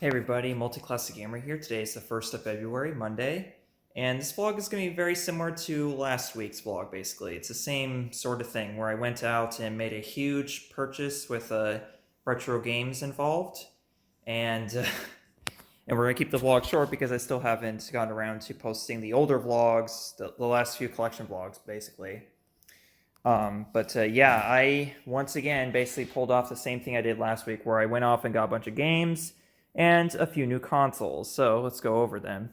Hey everybody, Multi-Classic Gamer here. Today is the 1st of February, Monday, and this vlog is going to be very similar to last week's vlog, basically. It's the same sort of thing, where I went out and made a huge purchase with retro games involved, and and we're going to keep the vlog short because I still haven't gotten around to posting the older vlogs, the last few collection vlogs, basically. Yeah, I once again basically pulled off the same thing I did last week, where I went off and got a bunch of games and a few new consoles. So let's go over them.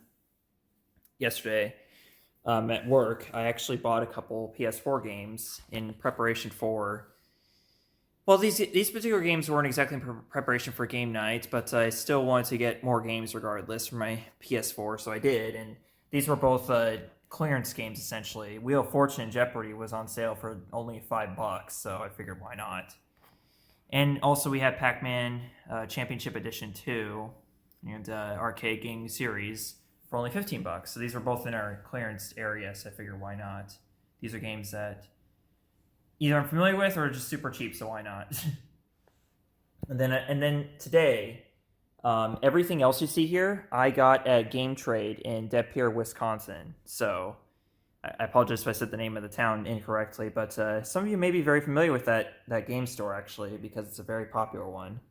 Yesterday, at work, I actually bought a couple PS4 games in preparation for. Well, these particular games weren't exactly in preparation for game night, but I still wanted to get more games regardless for my PS4, so I did. And these were both clearance games, essentially. Wheel of Fortune and Jeopardy was on sale for only $5, so I figured why not. And also we had Pac-Man Championship Edition 2 and Arcade Game Series for only $15. So these were both in our clearance area, so I figured why not. These are games that either I'm familiar with or just super cheap, so why not? and then today, everything else you see here, I got at Game Trade in De Pere, Wisconsin. So I apologize if I said the name of the town incorrectly, but some of you may be very familiar with that game store, actually, because it's a very popular one.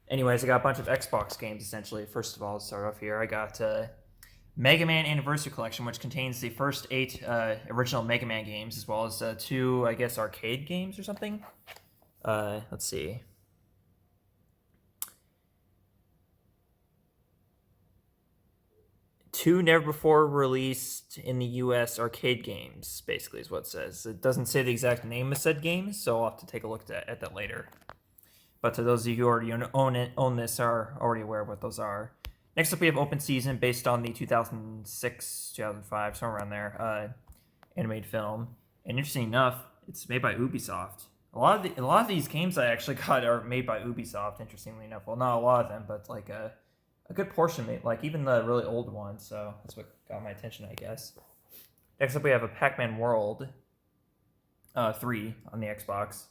Anyways, I got a bunch of Xbox games, essentially. First of all, let's start off here. I got Mega Man Anniversary Collection, which contains the first 8 original Mega Man games, as well as 2, I guess, arcade games or something. Let's see. 2 never before released in the US arcade games, basically, is what it says. It doesn't say the exact name of said games, so I'll have to take a look at that later. But to those of you who already own this are already aware of what those are. Next up, we have Open Season, based on the 2006, 2005, somewhere around there, animated film. And interesting enough, it's made by Ubisoft. A lot of these games I actually got are made by Ubisoft, interestingly enough. Well, not a lot of them, but like a good portion, like even the really old ones, so that's what got my attention, I guess. Next up, we have a Pac-Man World 3 on the Xbox.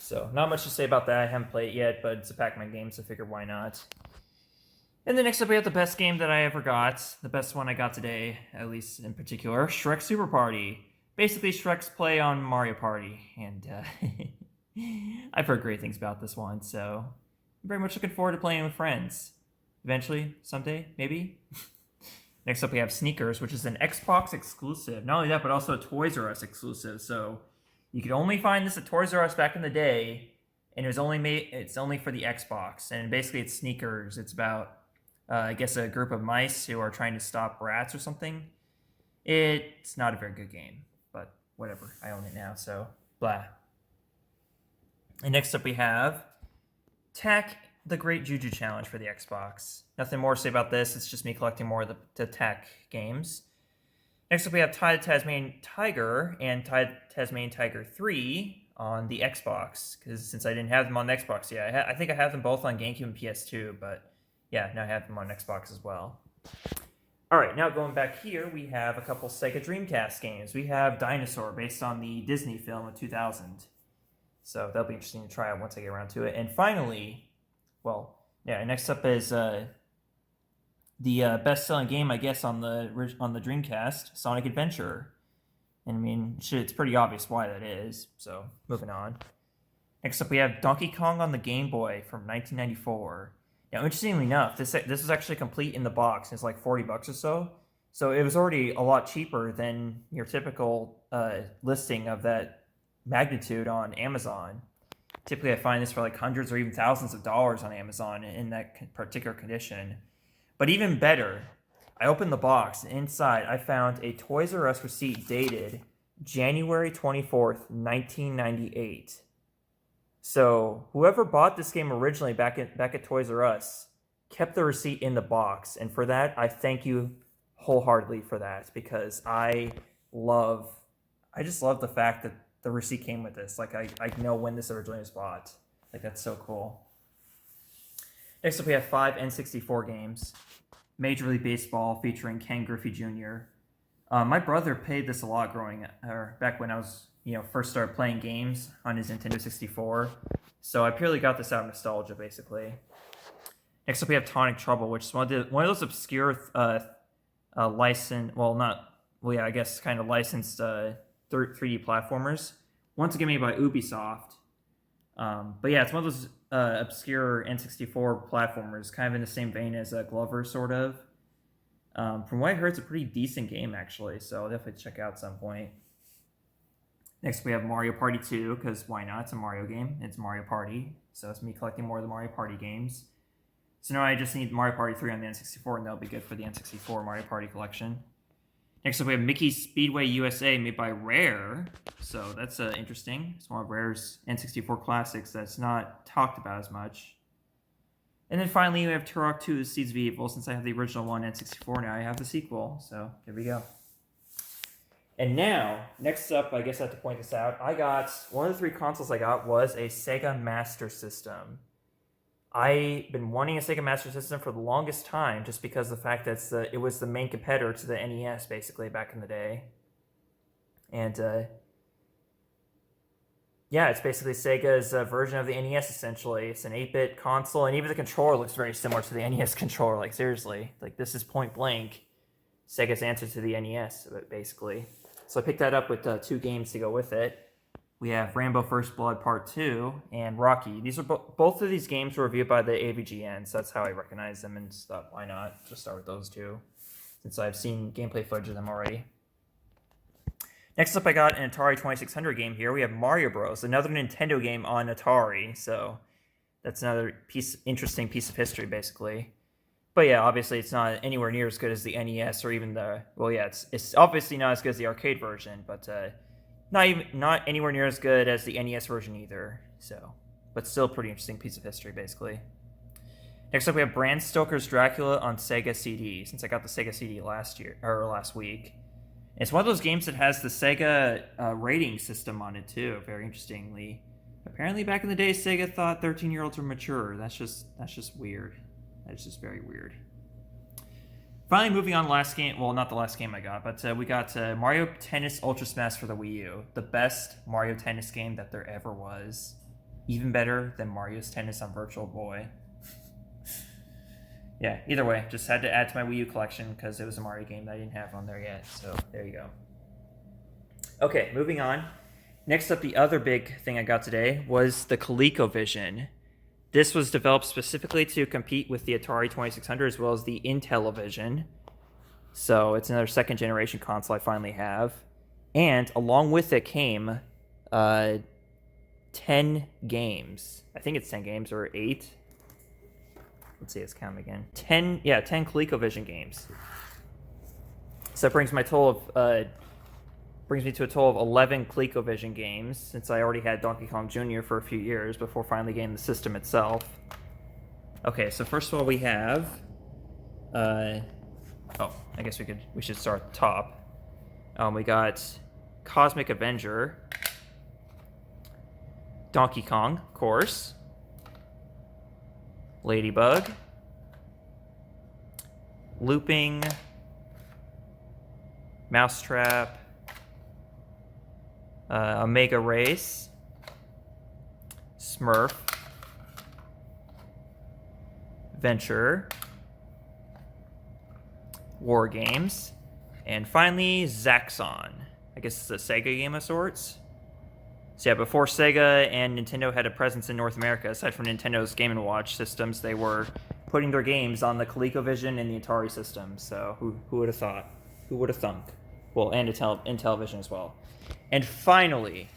So not much to say about that. I haven't played it yet, but it's a Pac-Man game, so I figured why not. And then next up, we have the best game that I ever got. The best one I got today, at least in particular, Shrek Super Party. Basically, Shrek's play on Mario Party, and I've heard great things about this one, so I'm very much looking forward to playing with friends. Eventually, someday, maybe. Next up, we have Sneakers, which is an Xbox exclusive. Not only that, but also a Toys R Us exclusive. So you could only find this at Toys R Us back in the day, and it's only for the Xbox. And basically, it's Sneakers. It's about, I guess, a group of mice who are trying to stop rats or something. It's not a very good game, but whatever. I own it now, so blah. And next up, we have Tak, the Great Juju Challenge for the Xbox. Nothing more to say about this. It's just me collecting more of the Tak games. Next up, we have Tide Tasmanian Tiger and Tide Tasmanian Tiger 3 on the Xbox. Because since I didn't have them on the Xbox yet, I think I have them both on GameCube and PS2. But yeah, now I have them on Xbox as well. Alright, now going back here, we have a couple Sega Dreamcast games. We have Dinosaur, based on the Disney film of 2000. So that'll be interesting to try out once I get around to it. And finally, well, yeah, next up is the best-selling game, I guess, on the Dreamcast, Sonic Adventure. And I mean, shit, it's pretty obvious why that is. So moving on. Next up, we have Donkey Kong on the Game Boy from 1994. Now, interestingly enough, this was actually complete in the box. It's like $40 or so. So it was already a lot cheaper than your typical listing of that magnitude on Amazon. Typically, I find this for like hundreds or even thousands of dollars on Amazon in that particular condition. But even better, I opened the box, and inside I found a Toys R Us receipt dated January 24th, 1998. So whoever bought this game originally back at Toys R Us kept the receipt in the box, and for that, I thank you wholeheartedly for that, because I just love the fact that the receipt came with this. Like, I know when this originally was bought. Like, that's so cool. Next up, we have 5 N64 games. Major League Baseball, featuring Ken Griffey Jr. My brother played this a lot back when I was, first started playing games on his Nintendo 64. So I purely got this out of nostalgia, basically. Next up, we have Tonic Trouble, which is one of those obscure licensed, well, not, well, yeah, I guess kind of licensed 3D platformers. Once again, made by Ubisoft. But yeah, it's one of those obscure N64 platformers, kind of in the same vein as Glover, sort of. From what I heard, it's a pretty decent game, actually, so I'll definitely check it out at some point. Next, we have Mario Party 2, because why not? It's a Mario game. It's Mario Party, so it's me collecting more of the Mario Party games. So now I just need Mario Party 3 on the N64, and that'll be good for the N64 Mario Party collection. Next up, we have Mickey Speedway USA, made by Rare. So that's interesting. It's one of Rare's N64 classics that's not talked about as much. And then finally, we have Turok 2, Seeds of Evil. Since I have the original one, N64, now I have the sequel. So here we go. And now, next up, I guess I have to point this out. One of the 3 consoles I got was a Sega Master System. I've been wanting a Sega Master System for the longest time, just because of the fact that it was the main competitor to the NES, basically, back in the day. And, yeah, it's basically Sega's version of the NES, essentially. It's an 8-bit console, and even the controller looks very similar to the NES controller, like, seriously. Like, this is point blank Sega's answer to the NES, basically. So I picked that up with 2 games to go with it. We have Rambo First Blood Part 2 and Rocky. These are both of these games were reviewed by the AVGN, so that's how I recognize them and stuff. Why not just start with those 2, since I've seen gameplay footage of them already. Next up, I got an Atari 2600 game here. We have Mario Bros, another Nintendo game on Atari, so that's another interesting piece of history, basically. But yeah, obviously it's not anywhere near as good as the NES or even the, well, yeah, it's obviously not as good as the arcade version, but not anywhere near as good as the NES version either. So, but still a pretty interesting piece of history, basically. Next up, we have Bram Stoker's Dracula on Sega CD. Since I got the Sega CD last week, and it's one of those games that has the Sega rating system on it too. Very interestingly, apparently back in the day, Sega thought 13-year-olds were mature. That's just weird. That's just very weird. Finally, moving on to the last game. Well, not the last game I got, but we got Mario Tennis Ultra Smash for the Wii U. The best Mario Tennis game that there ever was. Even better than Mario's Tennis on Virtual Boy. Yeah, either way, just had to add to my Wii U collection because it was a Mario game that I didn't have on there yet. So, there you go. Okay, moving on. Next up, the other big thing I got today was the ColecoVision. This was developed specifically to compete with the Atari 2600 as well as the Intellivision. So it's another second-generation console I finally have. And along with it came 10 games. I think it's 10 games or 8. Let's see, let's count them again. 10 ColecoVision games. So that brings me to a total of 11 ColecoVision games, since I already had Donkey Kong Jr. for a few years before finally getting the system itself. Okay, so first of all we have... I guess we should start at the top. We got Cosmic Avenger, Donkey Kong, of course, Ladybug, Looping, Mousetrap, Omega Race, Smurf, Venture, War Games, and finally Zaxxon. I guess it's a Sega game of sorts. So yeah, before Sega and Nintendo had a presence in North America, aside from Nintendo's Game & Watch systems, they were putting their games on the ColecoVision and the Atari system. So who would have thought? Who would have thunk? Well, and Intellivision as well. And finally,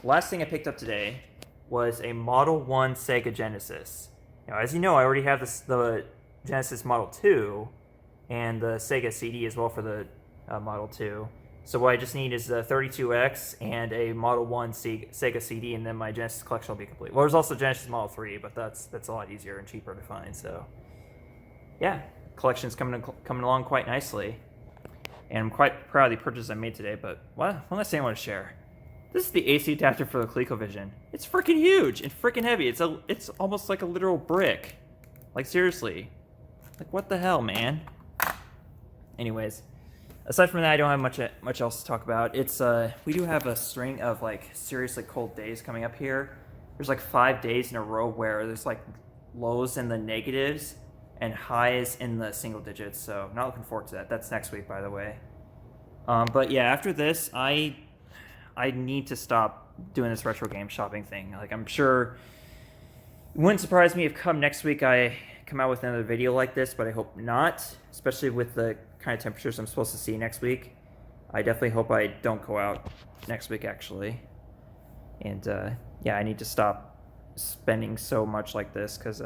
last thing I picked up today was a Model 1 Sega Genesis. Now, as you know, I already have the Genesis Model 2 and the Sega CD as well for the Model 2. So what I just need is the 32X and a Model 1 Sega CD, and then my Genesis collection will be complete. Well, there's also Genesis Model 3, but that's a lot easier and cheaper to find. So, yeah, collection's coming along quite nicely. And I'm quite proud of the purchase I made today, but one last thing I want to share. This is the AC adapter for the ColecoVision. It's freaking huge and freaking heavy. It's almost like a literal brick. Like, seriously. Like, what the hell, man? Anyways, aside from that, I don't have much else to talk about. We do have a string of, like, seriously cold days coming up here. There's, like, 5 days in a row where there's, like, lows in the negatives and highs in the single digits. So not looking forward to that. That's next week, by the way. But yeah, after this, I need to stop doing this retro game shopping thing. Like, I'm sure it wouldn't surprise me if come next week I come out with another video like this, but I hope not, especially with the kind of temperatures I'm supposed to see next week. I definitely hope I don't go out next week, actually. And yeah, I need to stop spending so much like this, because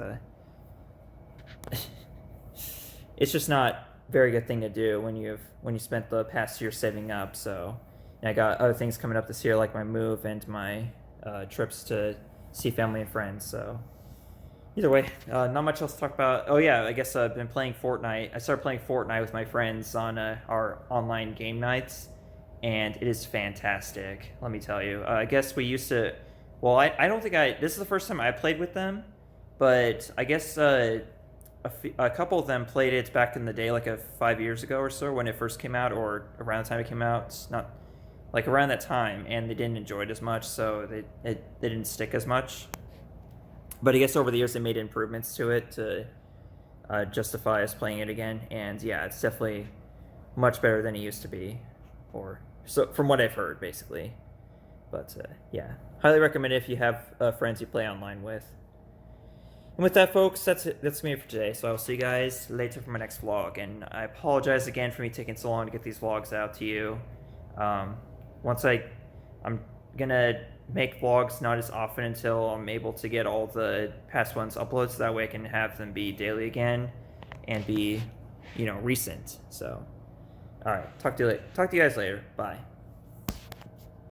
it's just not a very good thing to do when you spent the past year saving up. So and I got other things coming up this year, like my move and my trips to see family and friends. So either way, not much else to talk about. Oh yeah, I guess I've been playing Fortnite. I started playing Fortnite with my friends on our online game nights, and it is fantastic, let me tell you. I guess we used to... Well, I don't think this is the first time I played with them, but I guess a couple of them played it back in the day, like 5 years ago or so, when it first came out, or around the time it came out. It's not... Like around that time, and they didn't enjoy it as much, so they didn't stick as much. But I guess over the years they made improvements to it to justify us playing it again, and yeah, it's definitely much better than it used to be, or so from what I've heard, basically. But yeah, highly recommend it if you have friends you play online with. And with that, folks, that's it. That's me for today. So I'll see you guys later for my next vlog, and I apologize again for me taking so long to get these vlogs out to you. I'm gonna make vlogs not as often until I'm able to get all the past ones uploaded, so that way I can have them be daily again and be, recent. So, all right, talk to you guys later. Bye.